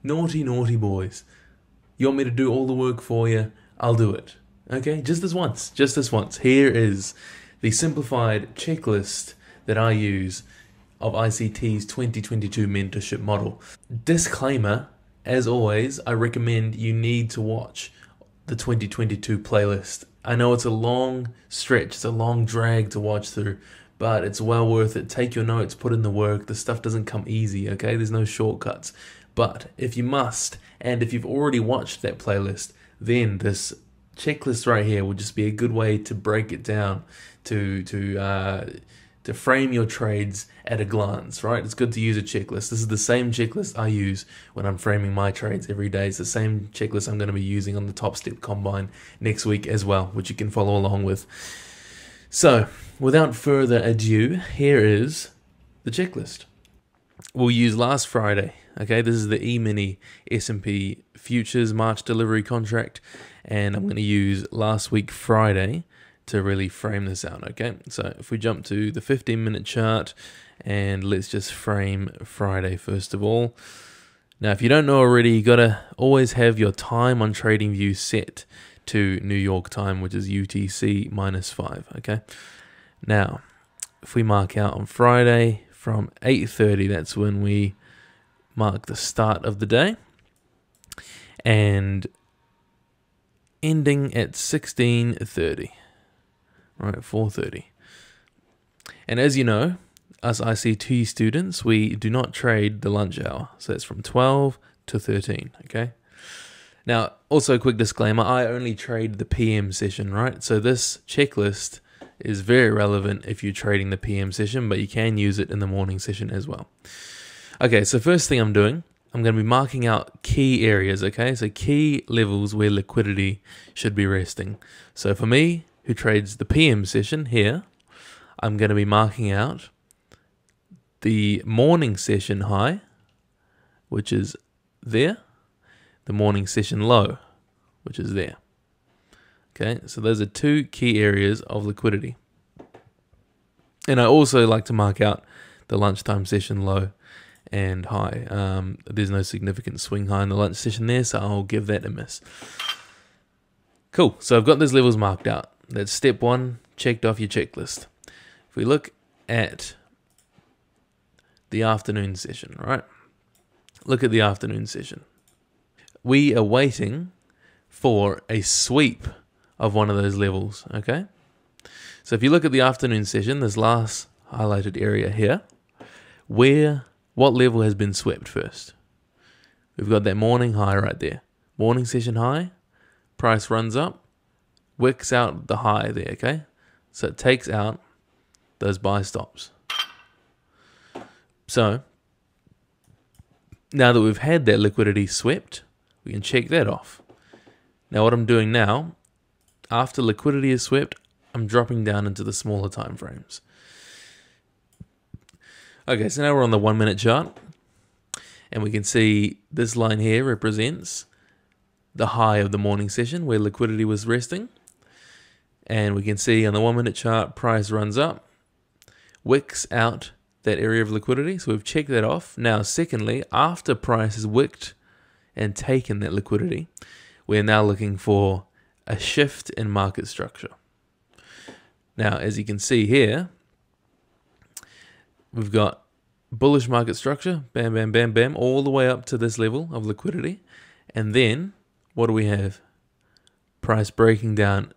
Naughty, naughty boys. You want me to do all the work for you? I'll do it. Okay, just this once. Here is the simplified checklist that I use of ICT's 2022 mentorship model. Disclaimer, as always, I recommend you need to watch the 2022 playlist. I know it's a long stretch, it's a long drag to watch through, but it's well worth it. Take your notes, put in the work. The stuff doesn't come easy, okay? There's no shortcuts. But if you must, and if you've already watched that playlist, then this checklist right here will just be a good way to break it down, to frame your trades at a glance, right? It's good to use a checklist. This is the same checklist I use when I'm framing my trades every day. It's the same checklist I'm going to be using on the TopStep Combine next week as well, which you can follow along with. So, without further ado, here is the checklist. We'll use last Friday. Okay, this is the E-mini S&P futures March delivery contract, and I'm going to use last week Friday to really frame this out. Okay, so if we jump to the 15-minute chart, and let's just frame Friday first of all. Now, if you don't know already, you got to always have your time on TradingView set to New York time, which is UTC -5. Okay, now if we mark out on Friday from 8:30, that's when we mark the start of the day, and ending at 16:30, right, 4:30. And as you know, us ICT students, we do not trade the lunch hour, so that's from 12 to 13, okay? Now, also a quick disclaimer, I only trade the PM session, right? So this checklist is very relevant if you're trading the PM session, but you can use it in the morning session as well. Okay, so first thing I'm doing, I'm going to be marking out key areas, okay? So key levels where liquidity should be resting. So for me, who trades the PM session here, I'm going to be marking out the morning session high, which is there, the morning session low, which is there. Okay, so those are two key areas of liquidity. And I also like to mark out the lunchtime session low and high. There's no significant swing high in the lunch session there, so I'll give that a miss. Cool, so I've got those levels marked out. That's step one, checked off your checklist. If we look at the afternoon session, right? Look at the afternoon session. We are waiting for a sweep of one of those levels, okay? So if you look at the afternoon session, this last highlighted area here, what level has been swept first? We've got that morning high right there. Morning session high, price runs up, wicks out the high there, okay? So it takes out those buy stops. So now that we've had that liquidity swept, we can check that off. Now what I'm doing now, after liquidity is swept, I'm dropping down into the smaller time frames. Okay, so now we're on the 1 minute chart, and we can see this line here represents the high of the morning session where liquidity was resting. And we can see on the 1 minute chart, price runs up, wicks out that area of liquidity. So we've checked that off. Now, secondly, after price has wicked and taken that liquidity, we're now looking for a shift in market structure. Now, as you can see here, we've got bullish market structure, bam, bam, bam, bam, all the way up to this level of liquidity. And then, what do we have? Price breaking down.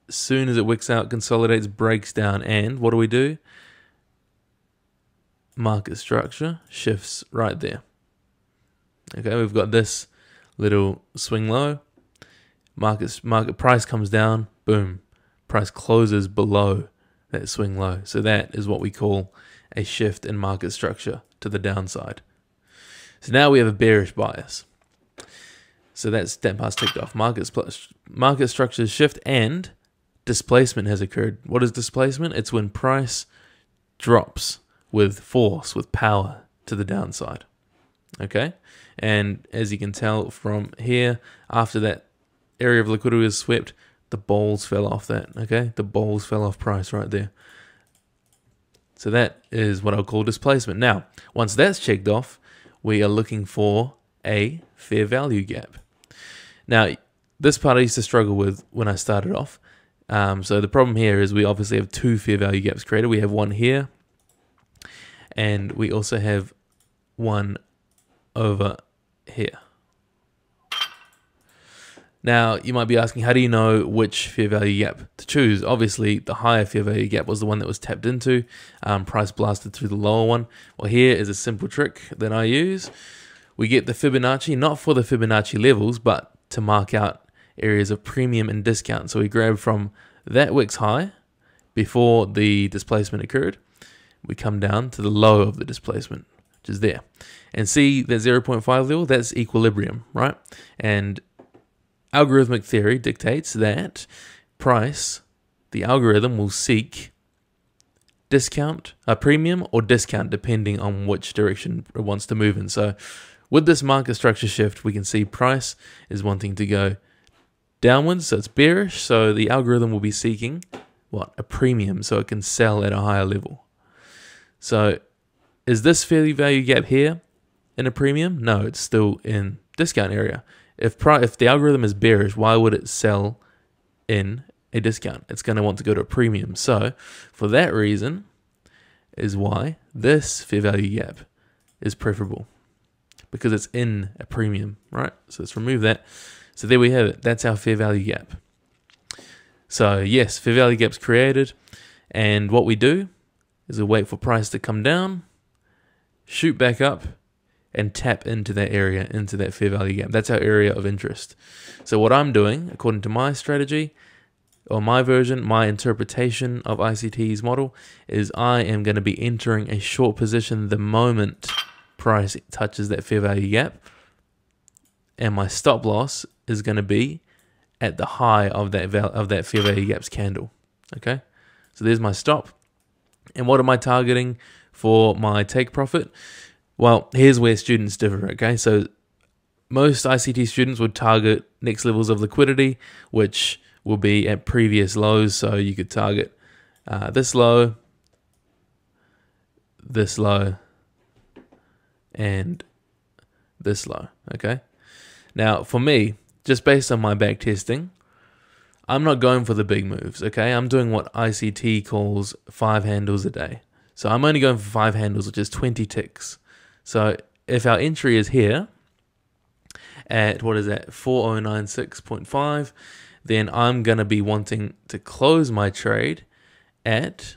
As soon as it wicks out, consolidates, breaks down, and what do? Market structure shifts right there. Okay, we've got this little swing low. Market price comes down, boom. Price closes below that swing low. So that is what we call a shift in market structure to the downside. So now we have a bearish bias. So that's that part's ticked off. Market structure shift and displacement has occurred. What is displacement? It's when price drops with force, with power to the downside. Okay? And as you can tell from here, after that area of liquidity was swept, the balls fell off that. Okay? The balls fell off price right there. So that is what I'll call displacement. Now, once that's checked off, we are looking for a fair value gap. Now, this part I used to struggle with when I started off. So the problem here is we obviously have two fair value gaps created. We have one here, and we also have one over here. Now, you might be asking, how do you know which fair value gap to choose? Obviously, the higher fair value gap was the one that was tapped into. Price blasted through the lower one. Well, here is a simple trick that I use. We get the Fibonacci, not for the Fibonacci levels, but to mark out areas of premium and discount. So we grab from that wicks high before the displacement occurred. We come down to the low of the displacement, which is there. And see that 0.5 level, that's equilibrium, right? And algorithmic theory dictates that price, the algorithm will seek discount, a premium or discount, depending on which direction it wants to move in. So with this market structure shift, we can see price is wanting to go downwards, so it's bearish. So the algorithm will be seeking what? A premium, so it can sell at a higher level. So is this fair value gap here in a premium? No, it's still in discount area. If the algorithm is bearish, why would it sell in a discount? It's going to want to go to a premium. So for that reason is why this fair value gap is preferable, because it's in a premium, right? So let's remove that. So there we have it. That's our fair value gap. So yes, fair value gap's created, and what we do is we wait for price to come down, shoot back up, and tap into that area, into that fair value gap. That's our area of interest. So what I'm doing, according to my strategy, or my version, my interpretation of ICT's model, is I am going to be entering a short position the moment price touches that fair value gap, and my stop loss is going to be at the high of that fair value gap's candle. Okay, so there's my stop. And what am I targeting for my take profit? Well, here's where students differ, okay? So most ICT students would target next levels of liquidity, which will be at previous lows. So you could target this low, and this low, okay? Now, for me, just based on my back testing, I'm not going for the big moves, okay? I'm doing what ICT calls 5 handles a day. So I'm only going for 5 handles, which is 20 ticks. So if our entry is here at, what is that, 4096.5, then I'm going to be wanting to close my trade at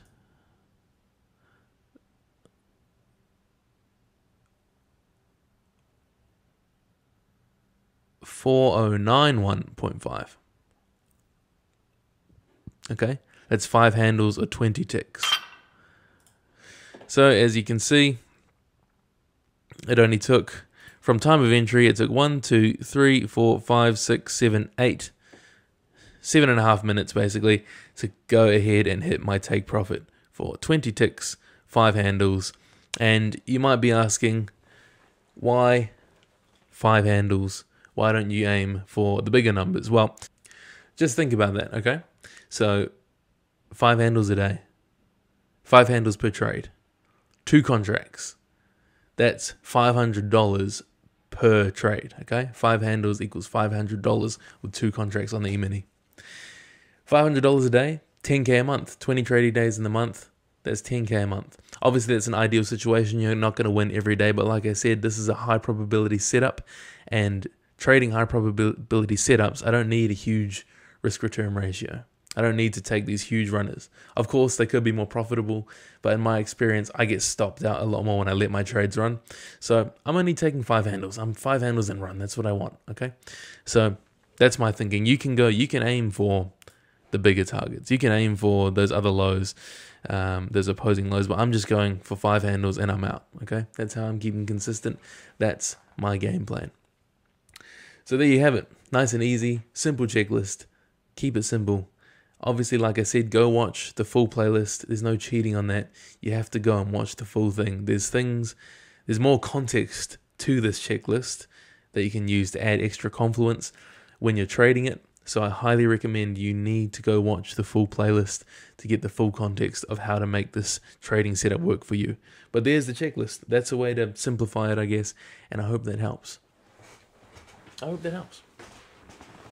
4091.5. Okay, that's 5 handles or 20 ticks. So as you can see, it only took, from time of entry, it took 1, 2, 3, 4, 5, 6, 7, 8, 7.5 minutes basically to go ahead and hit my take profit for 20 ticks, 5 handles. And you might be asking, why 5 handles? Why don't you aim for the bigger numbers? Well, just think about that, okay? So 5 handles a day, 5 handles per trade, 2 contracts. That's $500 per trade, okay? 5 handles equals $500 with 2 contracts on the E-mini. $500 a day, 10K a month, 20 trading days in the month, that's 10K a month. Obviously, that's an ideal situation. You're not going to win every day, but like I said, this is a high probability setup, and trading high probability setups, I don't need a huge risk-return ratio. I don't need to take these huge runners. Of course, they could be more profitable, but in my experience, I get stopped out a lot more when I let my trades run. So I'm only taking 5 handles. I'm 5 handles and run. That's what I want, okay? So that's my thinking. You can aim for the bigger targets. You can aim for those other lows, those opposing lows, but I'm just going for 5 handles and I'm out, okay? That's how I'm keeping consistent. That's my game plan. So there you have it. Nice and easy, simple checklist. Keep it simple. Obviously, like I said, go watch the full playlist. There's no cheating on that. You have to go and watch the full thing. There's more context to this checklist that you can use to add extra confluence when you're trading it. So I highly recommend you need to go watch the full playlist to get the full context of how to make this trading setup work for you. But there's the checklist. That's a way to simplify it, I guess, and I hope that helps. I hope that helps.